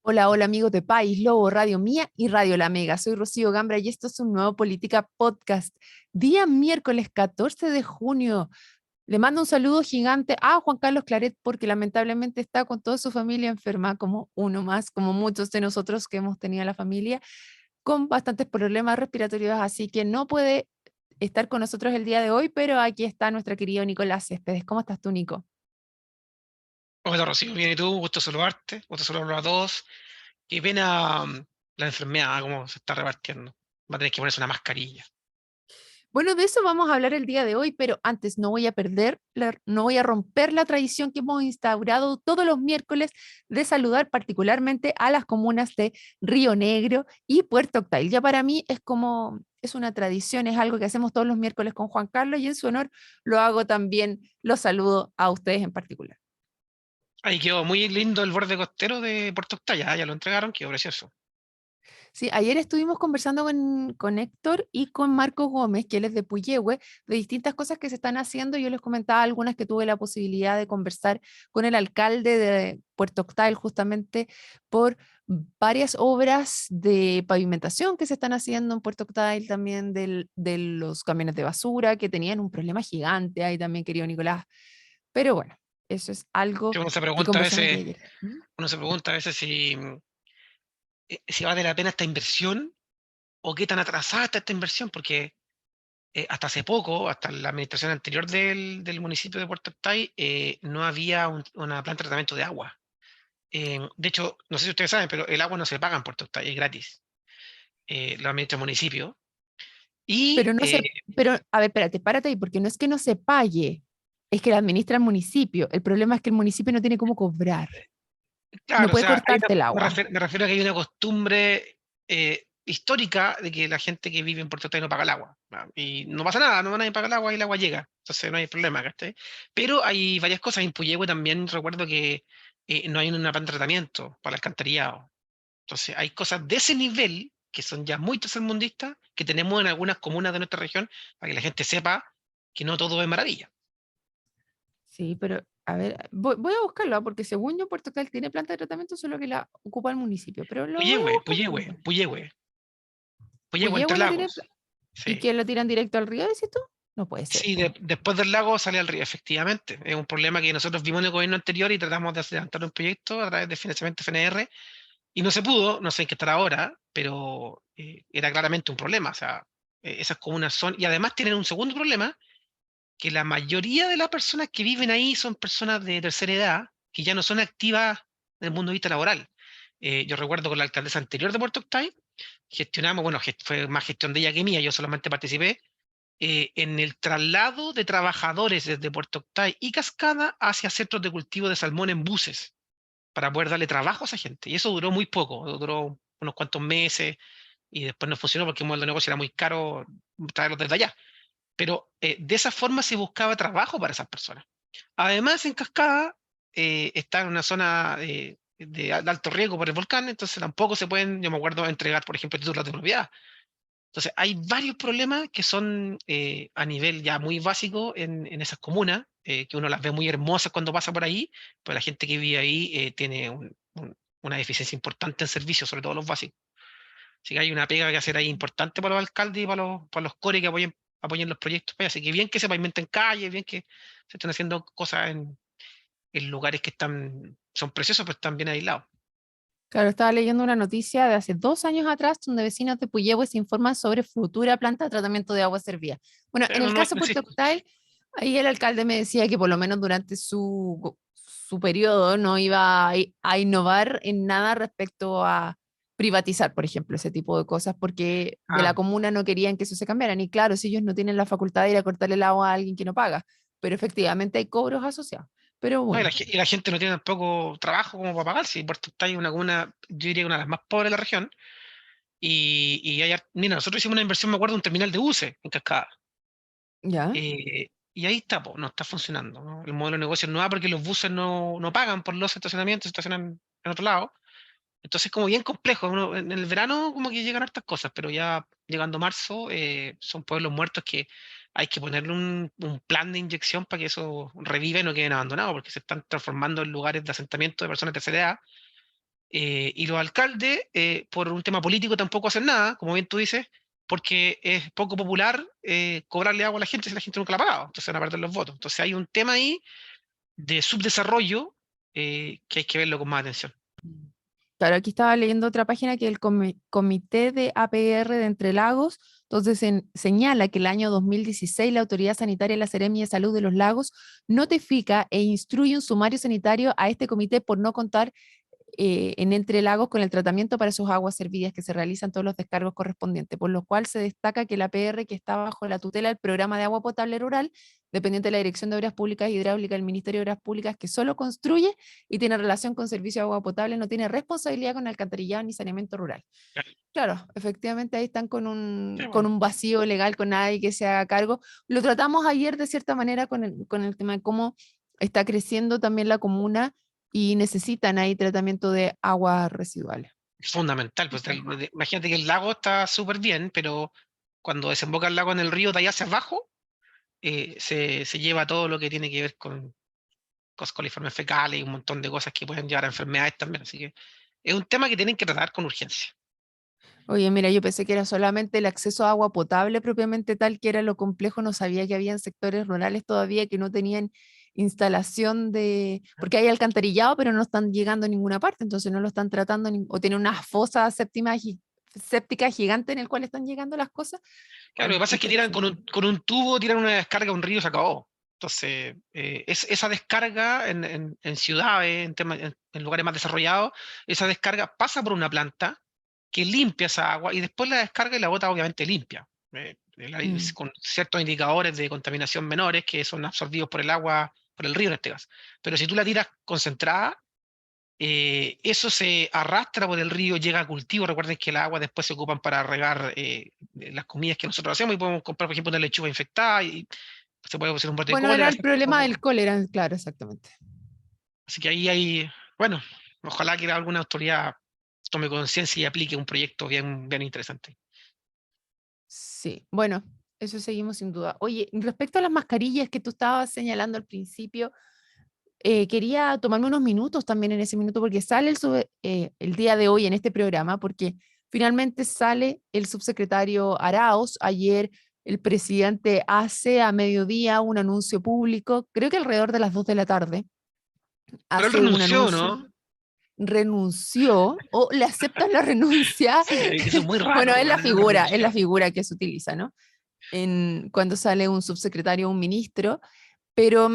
Hola, hola amigos de País Lobo, Radio Mía y Radio La Mega. Soy Rocío Gambra y esto es un nuevo Política Podcast. Día miércoles 14 de junio. Le mando un saludo gigante a Juan Carlos Claret porque lamentablemente está con toda su familia enferma, como uno más, como muchos de nosotros que hemos tenido la familia, con bastantes problemas respiratorios, así que no puede estar con nosotros el día de hoy, pero aquí está nuestro querido Nicolás Céspedes. ¿Cómo estás tú, Nico? Hola Rocío, bien y tú, gusto saludarte, gusto saludarlos a todos. Qué pena la enfermedad, cómo se está repartiendo. Va a tener que ponerse una mascarilla. Bueno, de eso vamos a hablar el día de hoy, pero antes no voy a romper la tradición que hemos instaurado todos los miércoles de saludar particularmente a las comunas de Río Negro y Puerto Octay. Ya para mí es una tradición, es algo que hacemos todos los miércoles con Juan Carlos y en su honor lo hago también, los saludo a ustedes en particular. Ahí quedó muy lindo el borde costero de Puerto Octaya, ya lo entregaron, quedó precioso. Sí, ayer estuvimos conversando con Héctor y con Marco Gómez, que él es de Puyehue, de distintas cosas que se están haciendo. Yo les comentaba algunas que tuve la posibilidad de conversar con el alcalde de Puerto Octal, justamente por varias obras de pavimentación que se están haciendo en Puerto Octal, también de los camiones de basura, que tenían un problema gigante ahí también, querido Nicolás. Pero bueno, eso es algo Que que conversamos el día de ayer. ¿Mm? uno se pregunta a veces si vale la pena esta inversión o qué tan atrasada está esta inversión, porque hasta hace poco, hasta la administración anterior del municipio de Puerto Octay, no había una planta de tratamiento de agua. De hecho, no sé si ustedes saben, pero el agua no se paga en Puerto Octay, es gratis. Lo administra el municipio. Y Pero no se, pero a ver, espérate, párate ahí, porque no es que no se pague, es que la administra el municipio. El problema es que el municipio no tiene cómo cobrar, no claro, o puede sea, cortarte el agua. me refiero a que hay una costumbre histórica de que la gente que vive en Puerto Octay no paga el agua. Y no pasa nada, no van a pagar el agua y el agua llega. Entonces no hay problema, ¿cachai? Pero hay varias cosas. En Puyehue también recuerdo que no hay una planta de tratamiento para el alcantarillado. Entonces hay cosas de ese nivel que son ya muy tercermundistas que tenemos en algunas comunas de nuestra región para que la gente sepa que no todo es maravilla. Sí, pero a ver, voy a buscarlo, porque según yo, Puerto Cal tiene planta de tratamiento, solo que la ocupa el municipio, pero lo voy a Puyehue, buscar. Puyehue, Puyehue, Pues Puyehue Puyehue entre no tiene, lagos. ¿y Sí. que lo tiran directo al río, dices tú? No puede ser, Sí, po. después del lago sale al río, efectivamente. Es un problema que nosotros vimos en el gobierno anterior y tratamos de adelantar un proyecto a través de financiamiento FNR y no se pudo, no sé en qué estará ahora, pero era claramente un problema. O sea, esas comunas son, y además tienen un segundo problema, que la mayoría de las personas que viven ahí son personas de tercera edad, que ya no son activas desde el punto de vista laboral. Yo recuerdo con la alcaldesa anterior de Puerto Octay, gestionamos, bueno, fue más gestión de ella que mía, yo solamente participé en el traslado de trabajadores desde Puerto Octay y Cascada hacia centros de cultivo de salmón en buses para poder darle trabajo a esa gente. Y eso duró muy poco, duró unos cuantos meses y después no funcionó porque el modelo de negocio era muy caro traerlos desde allá. Pero de esa forma se buscaba trabajo para esas personas. Además, en Cascada está en una zona de alto riesgo por el volcán, entonces tampoco se pueden, yo me acuerdo, entregar, por ejemplo, títulos de propiedad. Entonces, hay varios problemas que son a nivel ya muy básico en esas comunas, que uno las ve muy hermosas cuando pasa por ahí, pero la gente que vive ahí tiene una deficiencia importante en servicios, sobre todo los básicos. Así que hay una pega que hacer ahí importante para los alcaldes y para los core que apoyen los proyectos. Pues, así que bien que se pavimenten calles, bien que se estén haciendo cosas en lugares que son preciosos, pero están bien aislados. Claro, estaba leyendo una noticia de hace 2 años atrás donde vecinos de Puyehue se informan sobre futura planta de tratamiento de agua servida. Bueno, en Pero el no, caso no de Puerto existe. Octay, ahí el alcalde me decía que por lo menos durante su periodo no iba a innovar en nada respecto a privatizar, por ejemplo, ese tipo de cosas, porque de la Ah, comuna no querían que eso se cambiara. Y claro, si ellos no tienen la facultad de ir a cortarle el agua a alguien que no paga, pero efectivamente hay cobros asociados. Pero no, bueno, y la gente no tiene tampoco trabajo como para pagar. Si Puerto Octay es una comuna, yo diría que una de las más pobres de la región, mira, nosotros hicimos una inversión, me acuerdo, un terminal de buses en Cascada. ya. Y ahí está, po, no está funcionando, ¿no? El modelo de negocio no va porque los buses no pagan por los estacionamientos, se estacionan en otro lado. Entonces es como bien complejo. En el verano como que llegan hartas cosas, pero ya llegando marzo son pueblos muertos que hay que ponerle un plan de inyección para que eso reviva y no queden abandonados, porque se están transformando en lugares de asentamiento de personas de tercera edad Y los alcaldes, por un tema político, tampoco hacen nada, como bien tú dices, porque es poco popular cobrarle agua a la gente si la gente nunca la ha pagado, entonces van a perder los votos. Entonces hay un tema ahí de subdesarrollo que hay que verlo con más atención. Claro, aquí estaba leyendo otra página que el Comité de APR de Entre Lagos, entonces señala que el año 2016 la Autoridad Sanitaria de la Seremia de Salud de los Lagos notifica e instruye un sumario sanitario a este comité por no contar en Entre Lagos con el tratamiento para sus aguas servidas que se realizan todos los descargos correspondientes, por lo cual se destaca que la PR, que está bajo la tutela del Programa de Agua Potable Rural, dependiente de la Dirección de Obras Públicas e Hidráulica del Ministerio de Obras Públicas, que solo construye y tiene relación con servicio de agua potable, no tiene responsabilidad con alcantarillado ni saneamiento rural. Claro, efectivamente ahí están Sí, con bueno, un vacío legal, con nadie que se haga cargo. Lo tratamos ayer de cierta manera con el tema de cómo está creciendo también la comuna y necesitan ahí tratamiento de aguas residuales. es fundamental. Pues, imagínate que el lago está súper bien, pero cuando desemboca el lago en el río de allá hacia abajo, se lleva todo lo que tiene que ver con coliformes fecales y un montón de cosas que pueden llevar a enfermedades también. Así que es un tema que tienen que tratar con urgencia. Oye, mira, yo pensé que era solamente el acceso a agua potable propiamente tal, que era lo complejo, no sabía que habían sectores rurales todavía que no tenían instalación de, porque hay alcantarillado, pero no están llegando a ninguna parte, entonces no lo están tratando, o tienen una fosa séptica gigante en el cual están llegando las cosas. Claro, lo que Bueno, pasa es que tiran interesante. con un tubo, tiran una descarga a un río y se acabó. Entonces, esa descarga en ciudades, en lugares más desarrollados, esa descarga pasa por una planta que limpia esa agua y después la descarga y la bota obviamente limpia, Mm. con ciertos indicadores de contaminación menores que son absorbidos por el agua, por el río en este caso. Pero si tú la tiras concentrada, eso se arrastra por el río, llega a cultivo. Recuerden que el agua después se ocupan para regar las comidas que nosotros hacemos y podemos comprar, por ejemplo, una lechuga infectada y se puede hacer un brote de Bueno, era cólera. el problema del cólera, claro, exactamente. Así que ahí hay, bueno, ojalá que alguna autoridad tome conciencia y aplique un proyecto bien, bien interesante. Sí, bueno, eso seguimos sin duda. Oye, respecto a las mascarillas que tú estabas señalando al principio, quería tomarme unos minutos también en ese minuto porque sale el día de hoy en este programa, porque finalmente sale el subsecretario Arauz. Ayer el presidente hace a mediodía un anuncio público, creo que alrededor de las 2 de la tarde, Pero él hace un renunció, anuncio, ¿no? renunció o le aceptan la renuncia. Sí, que eso es muy Bueno, raro, es la renunciar. figura que se utiliza, ¿no? Cuando sale un subsecretario o un ministro, pero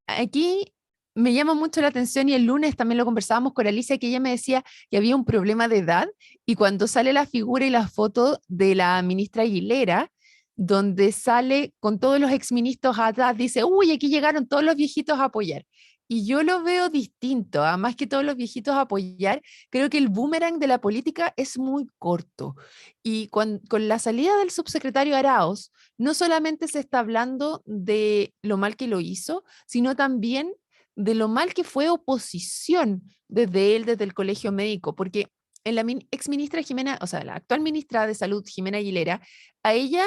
aquí me llama mucho la atención y el lunes también lo conversábamos con Alicia, que ella me decía que había un problema de edad y cuando sale la figura y la foto de la ministra Aguilera, donde sale con todos los exministros atrás, dice, uy, aquí llegaron todos los viejitos a apoyar. Y yo lo veo distinto, más que todos los viejitos a apoyar, creo que el boomerang de la política es muy corto. Y con la salida del subsecretario Arauz, no solamente se está hablando de lo mal que lo hizo, sino también de lo mal que fue oposición desde él, desde el colegio médico, porque en la ex ministra Jimena, o sea, la actual ministra de Salud, Jimena Aguilera, a ella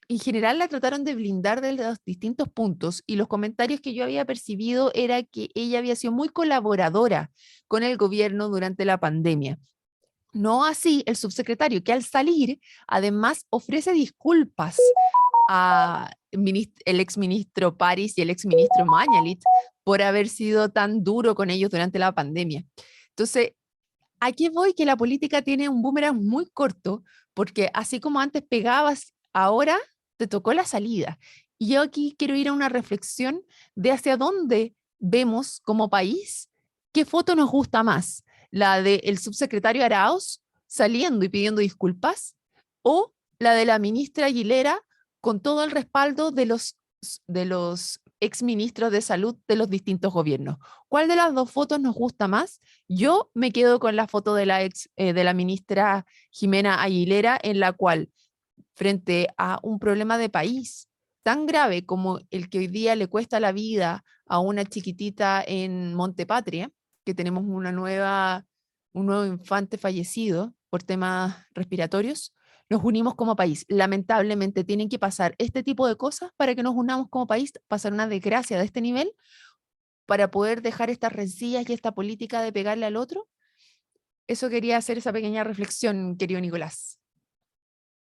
en general la trataron de blindar de los distintos puntos y los comentarios que yo había percibido era que ella había sido muy colaboradora con el gobierno durante la pandemia. No así el subsecretario, que al salir, además ofrece disculpas a el exministro París y el exministro Mañalit por haber sido tan duro con ellos durante la pandemia. Entonces, aquí voy que la política tiene un boomerang muy corto, porque así como antes pegabas, ahora te tocó la salida. Y yo aquí quiero ir a una reflexión de hacia dónde vemos como país, qué foto nos gusta más, la del subsecretario Arauz saliendo y pidiendo disculpas o la de la ministra Aguilera con todo el respaldo de los exministros de salud de los distintos gobiernos. ¿Cuál de las dos fotos nos gusta más? Yo me quedo con la foto de la ministra Jimena Aguilera, en la cual, frente a un problema de país tan grave como el que hoy día le cuesta la vida a una chiquitita en Montepatria, que tenemos un nuevo infante fallecido por temas respiratorios, nos unimos como país. Lamentablemente tienen que pasar este tipo de cosas para que nos unamos como país, pasar una desgracia de este nivel para poder dejar estas rencillas y esta política de pegarle al otro. Eso quería hacer esa pequeña reflexión, querido Nicolás.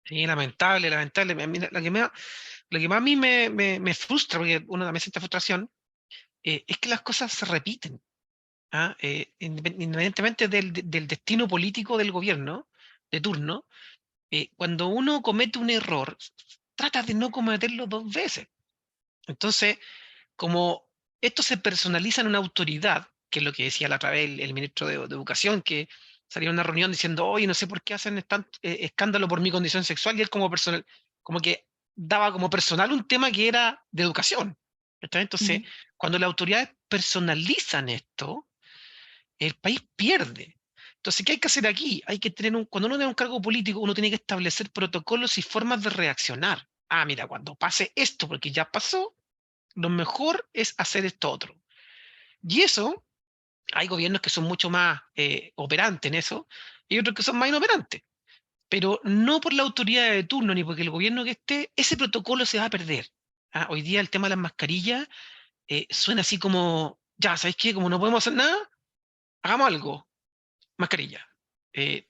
Sí, lamentable, lamentable. Lo que más a mí me frustra, porque uno también siente frustración, es que las cosas se repiten. ¿Ah? Independientemente del destino político del gobierno de turno, cuando uno comete un error, trata de no cometerlo dos veces. Entonces, como esto se personaliza en una autoridad, que es lo que decía la otra vez el ministro de Educación, que salió en una reunión diciendo, oye, no sé por qué hacen escándalo por mi condición sexual, y él como personal, como que daba como personal un tema que era de educación. ¿Está? Entonces, Ujú. cuando las autoridades personalizan esto, el país pierde. Entonces, ¿qué hay que hacer aquí? Hay que tener cuando uno tiene un cargo político, uno tiene que establecer protocolos y formas de reaccionar. Ah, mira, cuando pase esto, porque ya pasó, lo mejor es hacer esto otro. Y eso, hay gobiernos que son mucho más operantes en eso, y otros que son más inoperantes. Pero no por la autoridad de turno ni porque el gobierno que esté, ese protocolo se va a perder. Ah, hoy día el tema de las mascarillas suena así como, ya, ¿sabéis qué? Como no podemos hacer nada, hagamos algo. Mascarilla. Eh,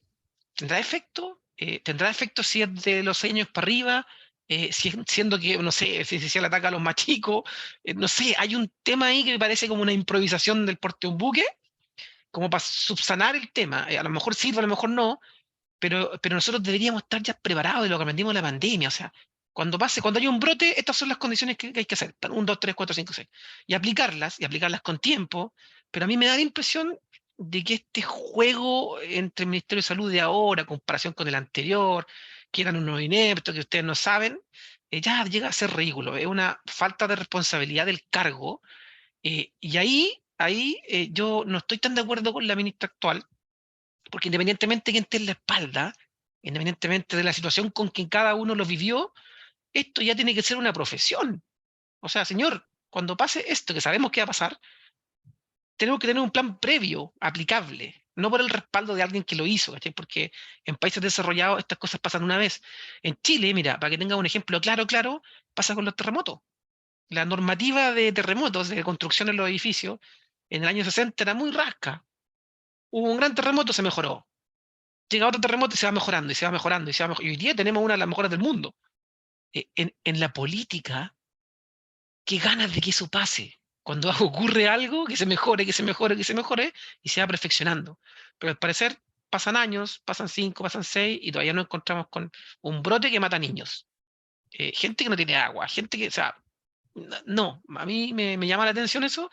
¿Tendrá efecto? ¿Tendrá efecto si es de los 6 años para arriba? Siendo que, no sé, si le ataca a los más chicos, no sé, hay un tema ahí que me parece como una improvisación del porte de un buque, como para subsanar el tema. A lo mejor sirve, a lo mejor no, pero nosotros deberíamos estar ya preparados de lo que aprendimos de la pandemia. O sea, cuando hay un brote, estas son las condiciones que hay que hacer. 1, 2, 3, 4, 5, 6. Y aplicarlas con tiempo. Pero a mí me da la impresión de que este juego entre el Ministerio de Salud de ahora, comparación con el anterior, que eran unos ineptos, que ustedes no saben, ya llega a ser ridículo. Es una falta de responsabilidad del cargo. Y ahí yo no estoy tan de acuerdo con la ministra actual, porque independientemente de quién esté en la espalda, independientemente de la situación con que cada uno lo vivió, esto ya tiene que ser una profesión. O sea, señor, cuando pase esto, que sabemos que va a pasar, tenemos que tener un plan previo, aplicable, no por el respaldo de alguien que lo hizo, ¿cachai? Porque en países desarrollados estas cosas pasan una vez. En Chile, mira, para que tenga un ejemplo claro, claro, pasa con los terremotos. La normativa de terremotos, de construcción en los edificios, en el año 60 era muy rasca. Hubo un gran terremoto, se mejoró. Llega otro terremoto y se va mejorando, y se va mejorando, y se va mejorando. Y hoy día tenemos una de las mejores del mundo. En la política, qué ganas de que eso pase. Cuando ocurre algo, que se mejore, que se mejore, que se mejore, y se va perfeccionando. Pero al parecer pasan años, pasan 5, pasan 6, y todavía nos encontramos con un brote que mata niños. Gente que no tiene agua, gente que, o sea, no, a mí me llama la atención eso,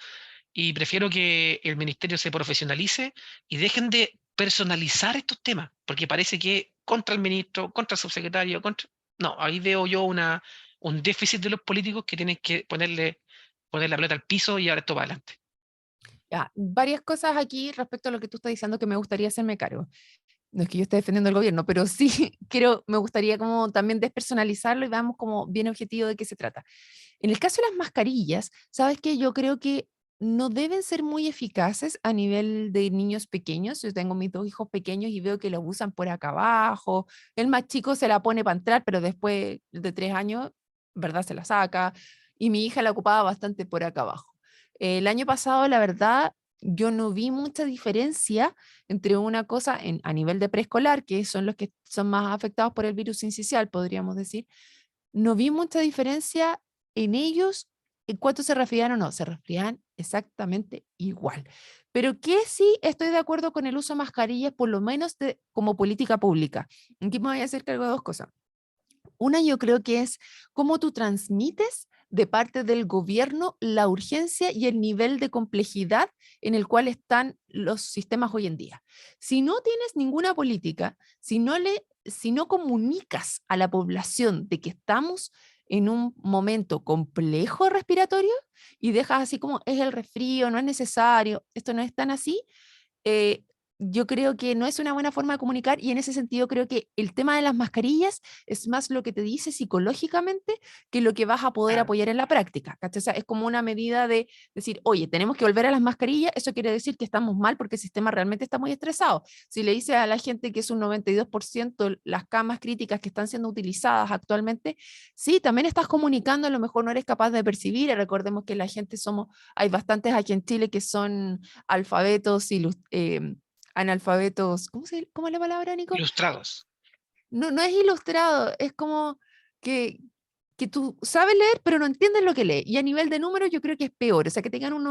y prefiero que el ministerio se profesionalice y dejen de personalizar estos temas, porque parece que contra el ministro, contra el subsecretario, contra... No, ahí veo yo un déficit de los políticos que tienen que poner la pelota al piso y ahora esto para adelante. Ya, varias cosas aquí respecto a lo que tú estás diciendo que me gustaría hacerme cargo. No es que yo esté defendiendo el gobierno, pero sí me gustaría como también despersonalizarlo y veamos como bien objetivo de qué se trata. En el caso de las mascarillas, ¿sabes qué? Yo creo que no deben ser muy eficaces a nivel de niños pequeños. Yo tengo mis dos hijos pequeños y veo que los usan por acá abajo. El más chico se la pone para entrar, pero después de 3 años, ¿verdad? Se la saca. Y mi hija la ocupaba bastante por acá abajo. El año pasado, la verdad, yo no vi mucha diferencia entre una cosa a nivel de preescolar, que son los que son más afectados por el virus sincicial, podríamos decir. No vi mucha diferencia en ellos en cuanto se resfriaban o no, se resfriaban exactamente igual. Pero que sí estoy de acuerdo con el uso de mascarillas, por lo menos como política pública. Aquí me voy a hacer cargo de dos cosas. Una, yo creo que es cómo tú transmites de parte del gobierno la urgencia y el nivel de complejidad en el cual están los sistemas hoy en día. Si no tienes ninguna política, si no comunicas a la población de que estamos en un momento complejo respiratorio y dejas así como es el resfrío, no es necesario, esto no es tan así, eh, yo creo que no es una buena forma de comunicar y en ese sentido creo que el tema de las mascarillas es más lo que te dice psicológicamente que lo que vas a poder Claro. apoyar en la práctica. ¿Cachai? O sea, es como una medida de decir, oye, tenemos que volver a las mascarillas, eso quiere decir que estamos mal porque el sistema realmente está muy estresado. Si le dices a la gente que es un 92% las camas críticas que están siendo utilizadas actualmente, sí, también estás comunicando, a lo mejor no eres capaz de percibir, y recordemos que la gente somos, hay bastantes aquí en Chile que son alfabetos analfabetos, ¿cómo es la palabra, Nico? Ilustrados. No, no es ilustrado, es como que, que tú sabes leer, pero no entiendes lo que lees. Y a nivel de números yo creo que es peor. O sea, que tengan un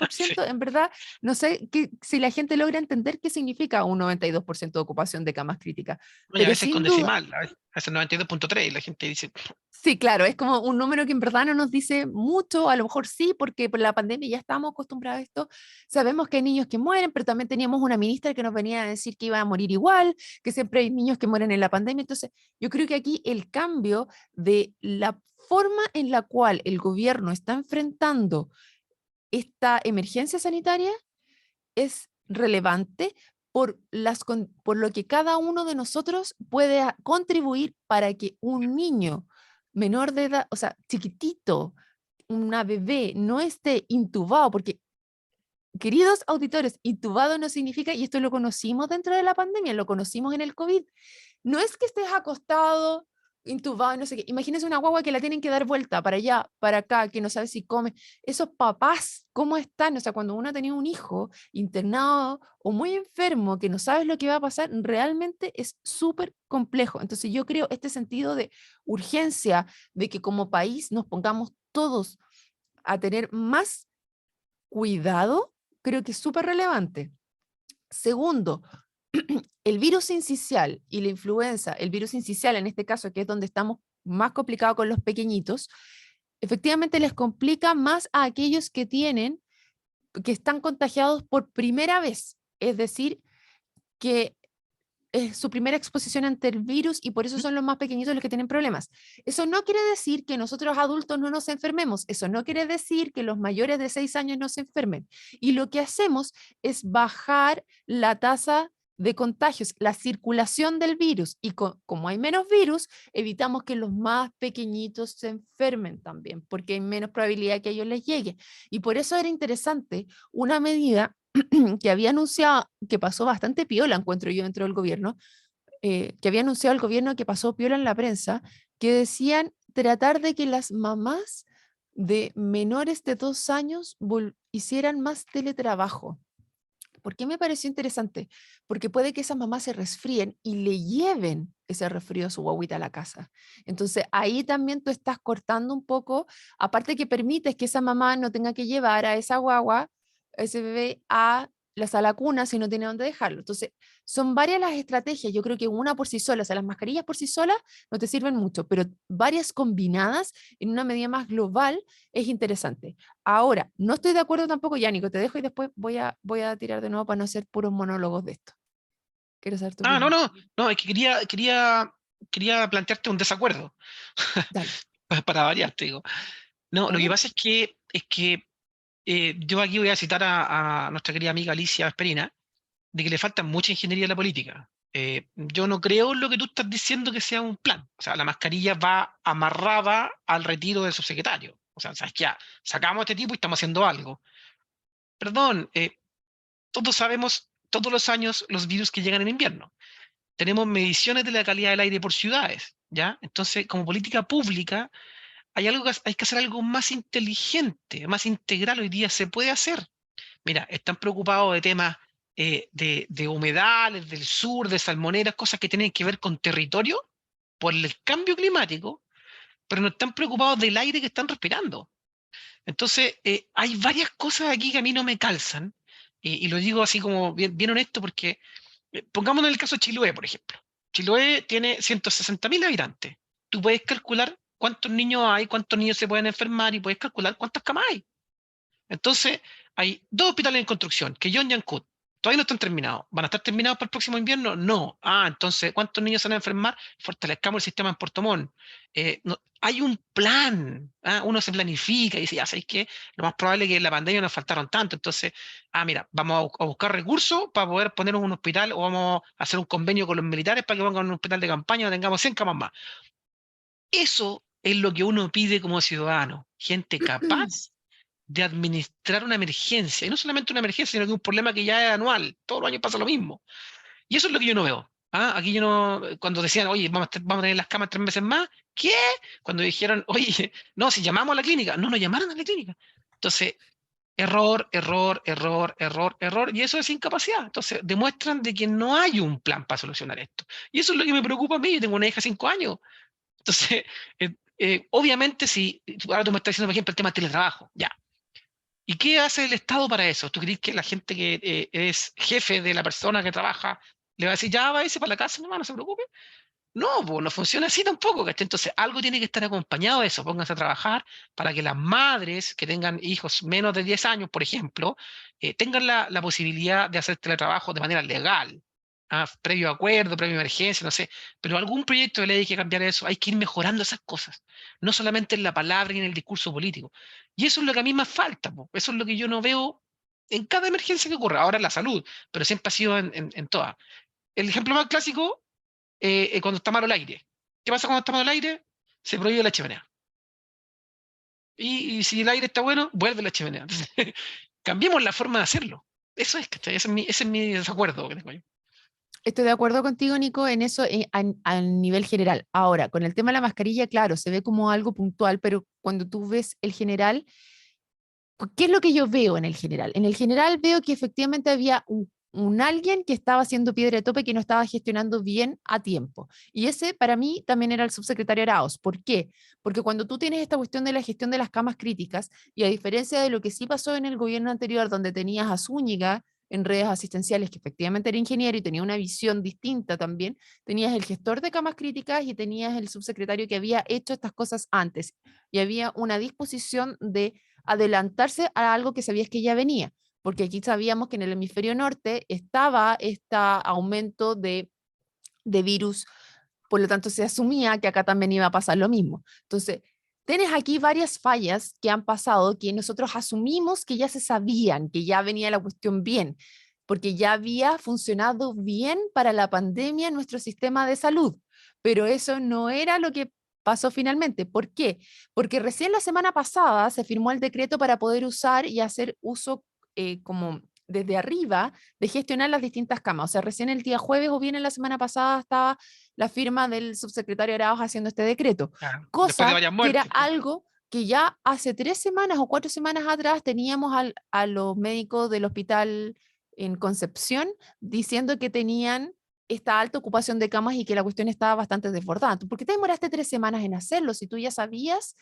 Sí. 92%, en verdad, no sé si la gente logra entender qué significa un 92% de ocupación de camas críticas. Y a Pero veces con sin duda, decimal, a veces 92.3, y la gente dice, sí, claro, es como un número que en verdad no nos dice mucho, a lo mejor sí, porque por la pandemia ya estamos acostumbrados a esto. Sabemos que hay niños que mueren, pero también teníamos una ministra que nos venía a decir que iba a morir igual, que siempre hay niños que mueren en la pandemia. Entonces, yo creo que aquí el cambio de la forma en la cual el gobierno está enfrentando esta emergencia sanitaria es relevante por lo que cada uno de nosotros puede contribuir para que un niño menor de edad, o sea, chiquitito, una bebé, no esté intubado, porque, queridos auditores, intubado no significa, y esto lo conocimos dentro de la pandemia, lo conocimos en el COVID, no es que estés acostado, intubado, no sé qué. Imagínense una guagua que la tienen que dar vuelta para allá, para acá, que no sabe si come. Esos papás, ¿cómo están? O sea, cuando uno ha tenido un hijo internado o muy enfermo, que no sabes lo que va a pasar, realmente es súper complejo. Entonces yo creo este sentido de urgencia, de que como país nos pongamos todos a tener más cuidado, creo que es súper relevante. Segundo, el virus sincicial y la influenza, el virus sincicial en este caso, que es donde estamos más complicados con los pequeñitos, efectivamente les complica más a aquellos que están contagiados por primera vez, es decir, que es su primera exposición ante el virus y por eso son los más pequeñitos los que tienen problemas. Eso no quiere decir que nosotros adultos no nos enfermemos, eso no quiere decir que los mayores de 6 años no se enfermen. Y lo que hacemos es bajar la tasa de contagios, la circulación del virus. Y como hay menos virus, evitamos que los más pequeñitos se enfermen también, porque hay menos probabilidad que a ellos les llegue. Y por eso era interesante una medida que había anunciado, que pasó bastante piola, encuentro yo dentro del gobierno, que había anunciado el gobierno que pasó piola en la prensa, que decían tratar de que las mamás de menores de 2 años hicieran más teletrabajo. ¿Por qué me pareció interesante? Porque puede que esas mamás se resfríen y le lleven ese resfrío a su guaguita a la casa. Entonces ahí también tú estás cortando un poco, aparte que permites que esa mamá no tenga que llevar a esa guagua, a ese bebé a la sala cuna si no tiene dónde dejarlo. Entonces son varias las estrategias, yo creo que una por sí sola, o sea, las mascarillas por sí solas no te sirven mucho, pero varias combinadas en una medida más global es interesante. Ahora, no estoy de acuerdo tampoco, Nico, te dejo y después voy a tirar de nuevo para no hacer puros monólogos de esto. Quiero saber tu no, opinión. no, no, es que quería plantearte un desacuerdo, Dale. para variar, te digo. No, lo que Vamos. pasa es que yo aquí voy a citar a nuestra querida amiga Alicia Esperina, de que le falta mucha ingeniería a la política. Yo no creo en lo que tú estás diciendo que sea un plan. O sea, la mascarilla va amarrada al retiro del subsecretario. O sea, sabes que ya sacamos a este tipo y estamos haciendo algo. Perdón, todos sabemos todos los años los virus que llegan en invierno. Tenemos mediciones de la calidad del aire por ciudades, ¿ya? Entonces, como política pública, hay que hacer algo más inteligente, más integral. Hoy día se puede hacer. Mira, están preocupados de temas de humedales del sur, de salmoneras, cosas que tienen que ver con territorio por el cambio climático, pero no están preocupados del aire que están respirando. Entonces, hay varias cosas aquí que a mí no me calzan, y lo digo así como bien honesto, porque pongámonos en el caso de Chiloé, por ejemplo. Chiloé tiene 160.000 habitantes. Tú puedes calcular cuántos niños hay, cuántos niños se pueden enfermar y puedes calcular cuántas camas hay. Entonces, hay dos hospitales en construcción, que John y Ancud. Todavía no están terminados. ¿Van a estar terminados para el próximo invierno? No. Ah, entonces, ¿cuántos niños se van a enfermar? Fortalezcamos el sistema en Puerto Montt. Hay un plan. Uno se planifica y dice, ya sabéis que lo más probable es que en la pandemia nos faltaron tanto. Entonces, mira, vamos a buscar recursos para poder poner un hospital o vamos a hacer un convenio con los militares para que pongan un hospital de campaña o tengamos 100 camas más. Eso es lo que uno pide como ciudadano. Gente capaz de administrar una emergencia, y no solamente una emergencia, sino que un problema que ya es anual, todos los años pasa lo mismo. Y eso es lo que yo no veo. Aquí yo no, cuando decían, oye, vamos a tener las camas 3 meses más, ¿qué? Cuando dijeron, oye, no, si llamamos a la clínica, no nos llamaron a la clínica. Entonces, Error, error, error, error, error, y eso es incapacidad. Entonces, demuestran de que no hay un plan para solucionar esto. Y eso es lo que me preocupa a mí. Yo tengo una hija de 5 años. Entonces, obviamente, si ahora tú me estás diciendo, por ejemplo, el tema del teletrabajo, ya. ¿Y qué hace el Estado para eso? ¿Tú crees que la gente que es jefe de la persona que trabaja le va a decir, ya váyase para la casa, no se preocupe? No, pues no funciona así tampoco, ¿cachai? Entonces, algo tiene que estar acompañado de eso. Pónganse a trabajar para que las madres que tengan hijos menos de 10 años, por ejemplo, tengan la posibilidad de hacer teletrabajo de manera legal, previo acuerdo, previo emergencia, no sé. Pero algún proyecto de ley hay que cambiar eso. Hay que ir mejorando esas cosas, no solamente en la palabra y en el discurso político. Y eso es lo que a mí más falta, po. Eso es lo que yo no veo en cada emergencia que ocurre. Ahora en la salud, pero siempre ha sido en todas. El ejemplo más clásico cuando está malo el aire. ¿Qué pasa cuando está malo el aire? Se prohíbe la chimenea. Y si el aire está bueno, vuelve la chimenea. Entonces, cambiemos la forma de hacerlo. Eso es, ¿cachai? Ese es mi desacuerdo que tengo yo. Estoy de acuerdo contigo, Nico, en eso a nivel general. Ahora, con el tema de la mascarilla, claro, se ve como algo puntual, pero cuando tú ves el general, ¿qué es lo que yo veo en el general? En el general veo que efectivamente había un alguien que estaba haciendo piedra de tope que no estaba gestionando bien a tiempo. Y ese para mí también era el subsecretario Arauz. ¿Por qué? Porque cuando tú tienes esta cuestión de la gestión de las camas críticas, y a diferencia de lo que sí pasó en el gobierno anterior, donde tenías a Zúñiga en redes asistenciales, que efectivamente era ingeniero y tenía una visión distinta también, tenías el gestor de camas críticas y tenías el subsecretario que había hecho estas cosas antes. Y había una disposición de adelantarse a algo que sabías que ya venía, porque aquí sabíamos que en el hemisferio norte estaba este aumento de virus, por lo tanto se asumía que acá también iba a pasar lo mismo. Entonces, tienes aquí varias fallas que han pasado que nosotros asumimos que ya se sabían, que ya venía la cuestión bien, porque ya había funcionado bien para la pandemia nuestro sistema de salud, pero eso no era lo que pasó finalmente. ¿Por qué? Porque recién la semana pasada se firmó el decreto para poder usar y hacer uso como desde arriba de gestionar las distintas camas. O sea, recién el día jueves o bien en la semana pasada estaba la firma del subsecretario Arauz haciendo este decreto, Después de cosa varias que era muertes. Po. algo que ya hace 3 semanas o 4 semanas atrás teníamos a los médicos del hospital en Concepción diciendo que tenían esta alta ocupación de camas y que la cuestión estaba bastante desbordada. ¿Por qué te demoraste 3 semanas en hacerlo si tú ya sabías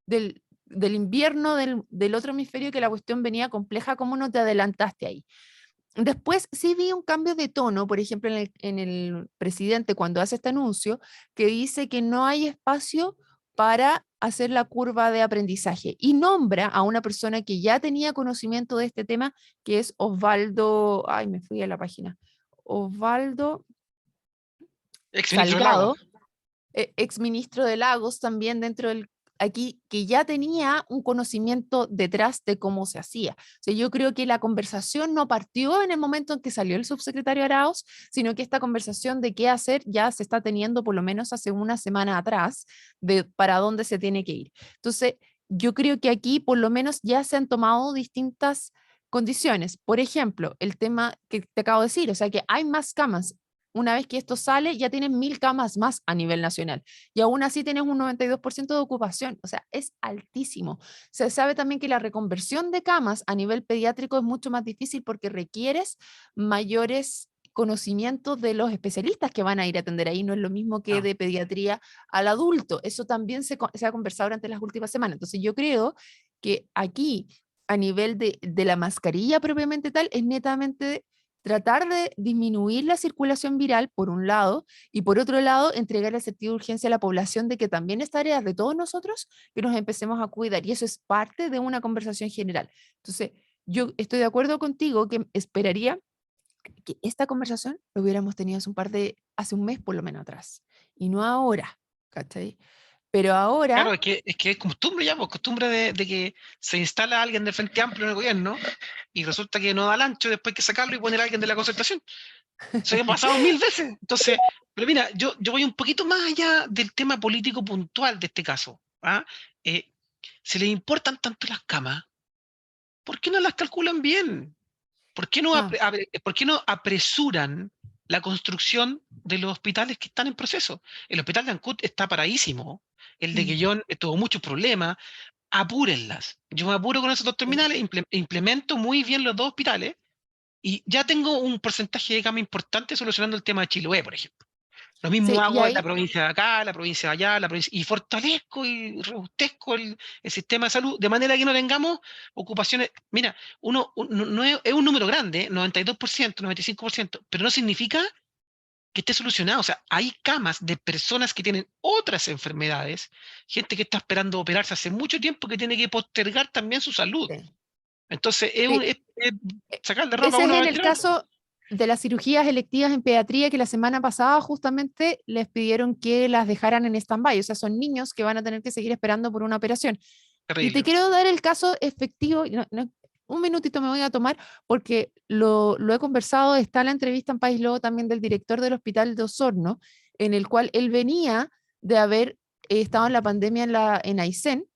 del invierno del otro hemisferio que la cuestión venía compleja? ¿Cómo no te adelantaste ahí? Después sí vi un cambio de tono, por ejemplo, en el presidente cuando hace este anuncio, que dice que no hay espacio para hacer la curva de aprendizaje y nombra a una persona que ya tenía conocimiento de este tema, que es Osvaldo, ay, me fui a la página, Osvaldo Ex ministro del Lago. Salgado, ex ministro de Lagos también dentro del aquí, que ya tenía un conocimiento detrás de cómo se hacía. O sea, yo creo que la conversación no partió en el momento en que salió el subsecretario Arauz, sino que esta conversación de qué hacer ya se está teniendo por lo menos hace una semana atrás, de para dónde se tiene que ir. Entonces, yo creo que aquí por lo menos ya se han tomado distintas condiciones. Por ejemplo, el tema que te acabo de decir, o sea, que hay más camas. Una vez que esto sale, ya tienes 1000 camas más a nivel nacional y aún así tienes un 92% de ocupación, o sea, es altísimo. Se sabe también que la reconversión de camas a nivel pediátrico es mucho más difícil porque requieres mayores conocimientos de los especialistas que van a ir a atender ahí, no es lo mismo que No. de pediatría al adulto, eso también se ha conversado durante las últimas semanas, entonces yo creo que aquí a nivel de la mascarilla propiamente tal, es netamente tratar de disminuir la circulación viral, por un lado, y por otro lado, entregar el sentido de urgencia a la población de que también es tarea de todos nosotros que nos empecemos a cuidar. Y eso es parte de una conversación general. Entonces, yo estoy de acuerdo contigo que esperaría que esta conversación lo hubiéramos tenido hace un mes por lo menos atrás, y no ahora, ¿cachai? Pero ahora, Claro, es que es costumbre ya, pues costumbre de que se instala alguien del Frente Amplio en el gobierno y resulta que no da el ancho, después hay que sacarlo y poner a alguien de la concertación. Eso ha pasado 1000 veces. Entonces, pero mira, yo voy un poquito más allá del tema político puntual de este caso. ¿Ah? Eh, si les importan tanto las camas, ¿por qué no las calculan bien? ah, ¿Por qué no apresuran la construcción de los hospitales que están en proceso? El hospital de Ancud está paradísimo, el de mm, Guillón tuvo muchos problemas, apúrenlas. Yo me apuro con esos dos terminales, implemento muy bien los dos hospitales y ya tengo un porcentaje de cama importante solucionando el tema de Chiloé, por ejemplo. Lo mismo Sí, y hago en la ahí, provincia de acá, la provincia de allá, y fortalezco y robustezco el sistema de salud, de manera que no tengamos ocupaciones. Mira, no es un número grande, 92%, 95%, pero no significa que esté solucionado. O sea, hay camas de personas que tienen otras enfermedades, gente que está esperando operarse hace mucho tiempo, que tiene que postergar también su salud. sí, Entonces, sí, es sacarle ropa a ese es uno en para el tirarlo. caso de las cirugías electivas en pediatría que la semana pasada justamente les pidieron que las dejaran en stand-by, o sea, son niños que van a tener que seguir esperando por una operación. Y te Terrible. quiero dar el caso efectivo, un minutito me voy a tomar porque lo he conversado, está la entrevista en País Lobo también del director del hospital de Osorno, en el cual él venía de haber estado en la pandemia en Aysén.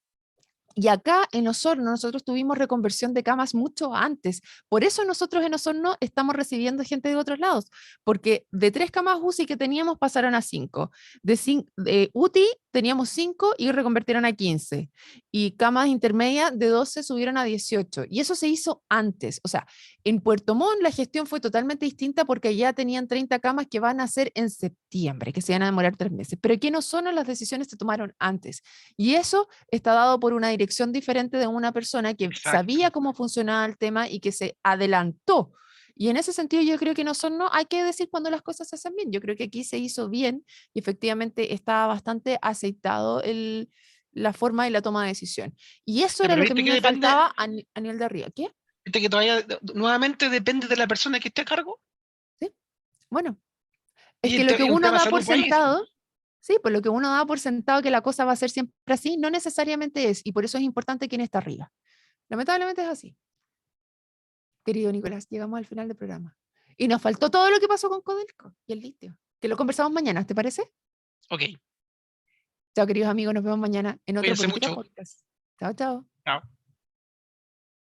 Y acá en Osorno nosotros tuvimos reconversión de camas mucho antes. Por eso nosotros en Osorno estamos recibiendo gente de otros lados, porque de 3 camas UCI que teníamos pasaron a 5. De UTI teníamos 5 y reconvirtieron a 15. Y camas intermedias de 12 subieron a 18. Y eso se hizo antes. O sea, en Puerto Montt la gestión fue totalmente distinta porque ya tenían 30 camas que van a ser en septiembre, que se van a demorar 3 meses. Pero aquí en Osorno las decisiones se tomaron antes. Y eso está dado por una dirección diferente de una persona que Exacto. sabía cómo funcionaba el tema y que se adelantó. Y en ese sentido yo creo que no hay que decir cuando las cosas se hacen bien. Yo creo que aquí se hizo bien y efectivamente estaba bastante aceitado la forma y la toma de decisión. Y eso Ya, era pero lo que a viste mí que me depende, faltaba a nivel de arriba. ¿Qué? viste que todavía nuevamente depende de la persona que esté a cargo. ¿Sí? Bueno, es Y que lo que es un uno tema de da por salud país. sentado, sí, pues lo que uno da por sentado que la cosa va a ser siempre así, no necesariamente es. Y por eso es importante quién está arriba. Lamentablemente es así. Querido Nicolás, llegamos al final del programa. Y nos faltó todo lo que pasó con Codelco y el litio, que lo conversamos mañana, ¿te parece? Ok, Chao, queridos amigos, nos vemos mañana en otro cuídense Política mucho. Podcast. Chao, chao. Chao.